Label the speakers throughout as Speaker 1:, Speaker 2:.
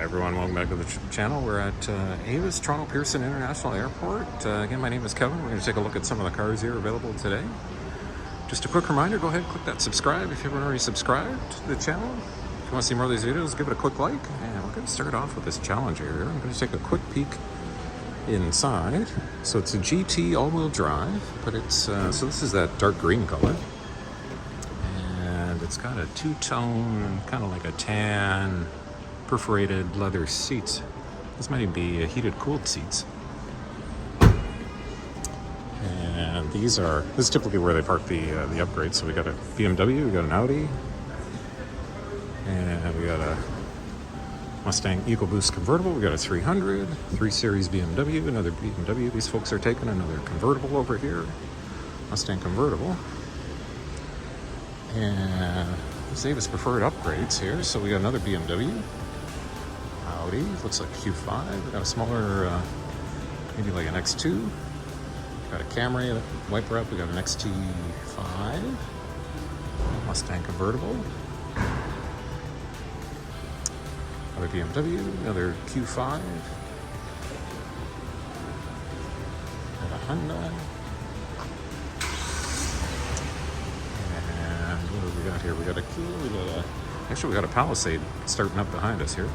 Speaker 1: Hi everyone, welcome back to the channel. We're at Avis, Toronto Pearson International Airport. Again, my name is Kevin. We're going to take a look at some of the cars here available today. Just a quick reminder, go ahead and click that subscribe if you haven't already subscribed to the channel. If you want to see more of these videos, give it a quick like. And we're going to start off with this Challenger here. I'm going to take a quick peek inside. So it's a GT all-wheel drive, but it's, so this is that dark green color. And it's got a two-tone, kind of like a tan, perforated leather seats. This might even be heated cooled seats. And this is typically where they park the upgrades. So we got a BMW, we got an Audi, and we got a Mustang EcoBoost convertible. We got a 300, 3 Series BMW, another BMW. These folks are taking another convertible over here, Mustang convertible. And this Avis preferred upgrades here. So we got another BMW. Audi, looks like Q5. We got a smaller, maybe like an X2. Got a Camry wiper up. We got an XT5. Mustang convertible. Another BMW, another Q5. Got a Hyundai. And what do we got here? We got a Kia. Actually, we got a Palisade starting up behind us here.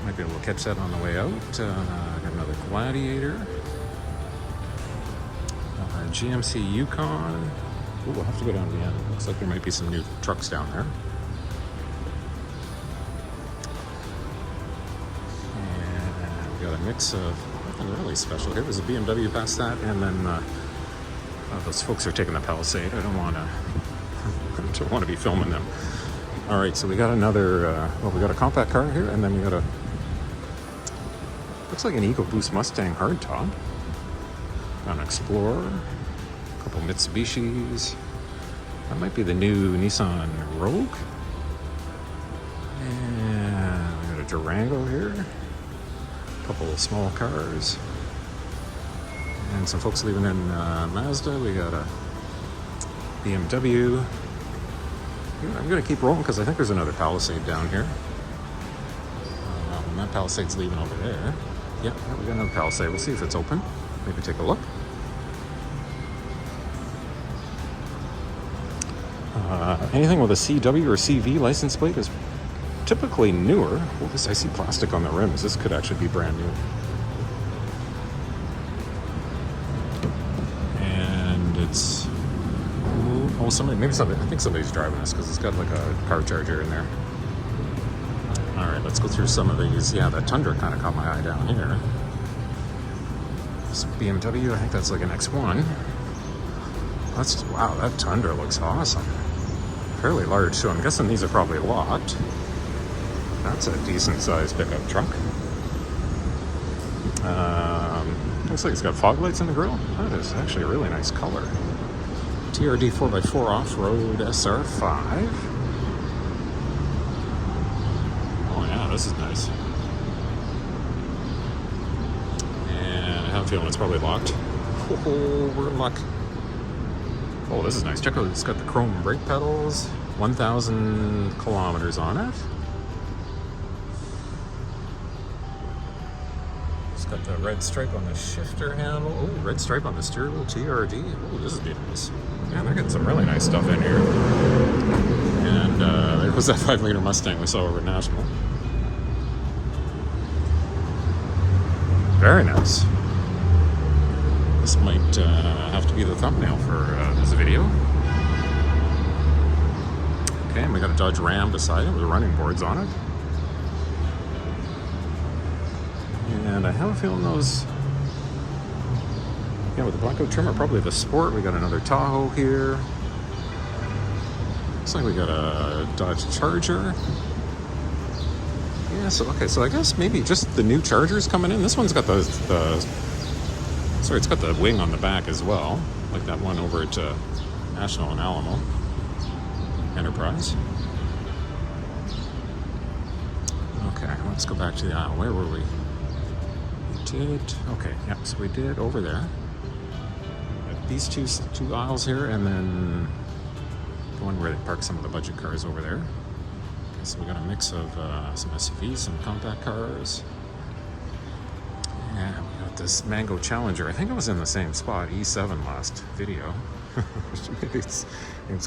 Speaker 1: Might be able to catch that on the way out. Got another Gladiator. GMC Yukon. Ooh, we'll have to go down to the end. Looks like there might be some new trucks down there. And we got a mix of nothing really special here. There's a BMW past that, and then those folks are taking the Palisade. I don't want to be filming them. All right, so we got another. We got a compact car here, and then we got a. Looks like an EcoBoost Mustang hardtop. Got an Explorer, a couple Mitsubishis. That might be the new Nissan Rogue. And we got a Durango here. A couple of small cars. And some folks leaving in Mazda. We got a BMW. I'm going to keep rolling because I think there's another Palisade down here. And that Palisade's leaving over there. Yeah, we got another Palisade. We'll see if it's open. Maybe take a look. Anything with a CW or CV license plate is typically newer. Oh, I see plastic on the rims. This could actually be brand new. And it's I think somebody's driving this because it's got like a car charger in there. All right, let's go through some of these. Yeah, that Tundra kind of caught my eye down here. This BMW, I think that's like an X1. Wow, that Tundra looks awesome. Fairly large too. I'm guessing these are probably locked. That's a decent sized pickup truck. Looks like it's got fog lights in the grill. That is actually a really nice color. TRD 4x4 off-road SR5. Oh yeah, this is nice. And I have a feeling it's probably locked. Oh, we're in luck. Oh, this is nice. Check out, it's got the chrome brake pedals. 1,000 kilometers on it. It's got the red stripe on the shifter handle. Oh, red stripe on the steering wheel. TRD. Oh, this is nice. Man, they're getting some really nice stuff in here. And there was that 5-liter Mustang we saw over at National. Very nice. This might have to be the thumbnail for this video. Okay, and we got a Dodge Ram beside it with the running boards on it. And I have a feeling those, yeah, with the Bronco trim are probably the Sport. We got another Tahoe here. Looks like we got a Dodge Charger. Yeah, so okay, so I guess maybe just the new Chargers coming in. This one's got it's got the wing on the back as well, like that one over at National and Alamo Enterprise. Okay, let's go back to the aisle. Where were we? Okay, yeah, so we did over there. These two aisles here, and then the one where they park some of the budget cars over there. So we got a mix of some SUVs, some compact cars. Yeah, we got this Mango Challenger. I think it was in the same spot, E7 last video. maybe it's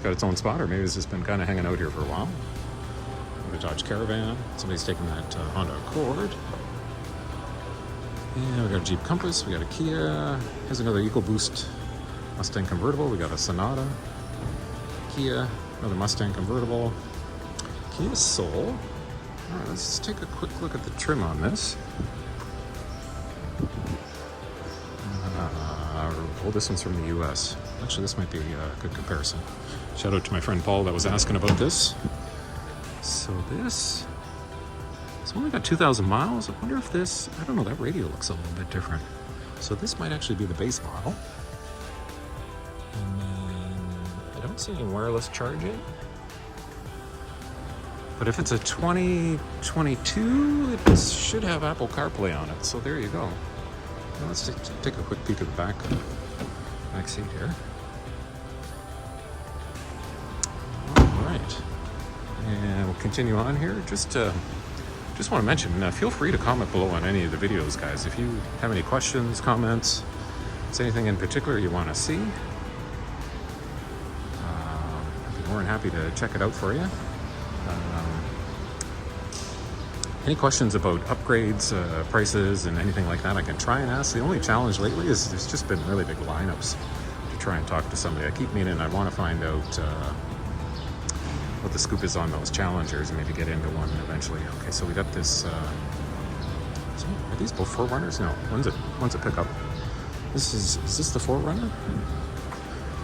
Speaker 1: got its own spot, or maybe it's just been kind of hanging out here for a while. The Dodge Caravan. Somebody's taking that Honda Accord. Yeah, we got a Jeep Compass. We got a Kia. Here's another EcoBoost Mustang convertible. We got a Sonata. Kia. Another Mustang convertible. Kia Soul. All right, let's just take a quick look at the trim on this. Oh, this one's from the US. Actually, this might be a good comparison. Shout out to my friend Paul that was asking about this. So it's only got 2,000 miles. I wonder if this, I don't know, that radio looks a little bit different. So this might actually be the base model. And then I don't see any wireless charging. But if it's a 2022, it should have Apple CarPlay on it. So there you go. Now let's take a quick peek at the back seat here. All right. And we'll continue on here. Just want to mention, feel free to comment below on any of the videos, guys. If you have any questions, comments, is anything in particular you want to see, I'd be more than happy to check it out for you. Any questions about upgrades, prices, and anything like that, I can try and ask. The only challenge lately is there's just been really big lineups to try and talk to somebody. I keep meaning I want to find out what the scoop is on those Challengers and maybe get into one eventually. Okay, so we got this. Are these both 4Runners? No, one's a pickup. Is this the 4Runner?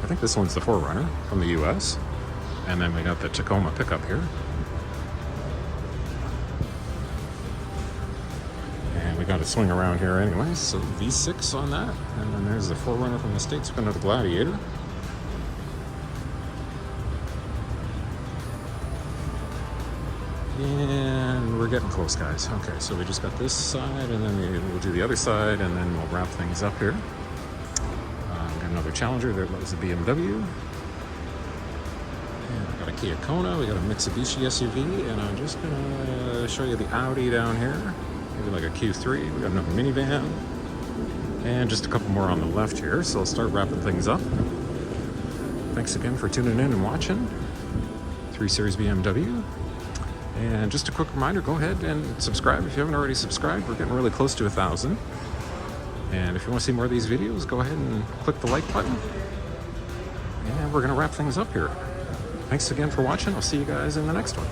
Speaker 1: I think this one's the 4Runner from the US. And then we got the Tacoma pickup here. We got to swing around here anyway, so V6 on that, and then there's the 4Runner from the States. We've got another Gladiator. And we're getting close, guys. Okay, so we just got this side, and then we'll do the other side, and then we'll wrap things up here. We got another Challenger. There was a BMW. And we got a Kia Kona. We got a Mitsubishi SUV, and I'm just gonna show you the Audi down here. Maybe like a Q3. We got another minivan. And just a couple more on the left here. So I'll start wrapping things up. Thanks again for tuning in and watching. 3 Series BMW. And just a quick reminder, go ahead and subscribe if you haven't already subscribed. We're getting really close to 1,000. And if you want to see more of these videos, go ahead and click the like button. And we're going to wrap things up here. Thanks again for watching. I'll see you guys in the next one.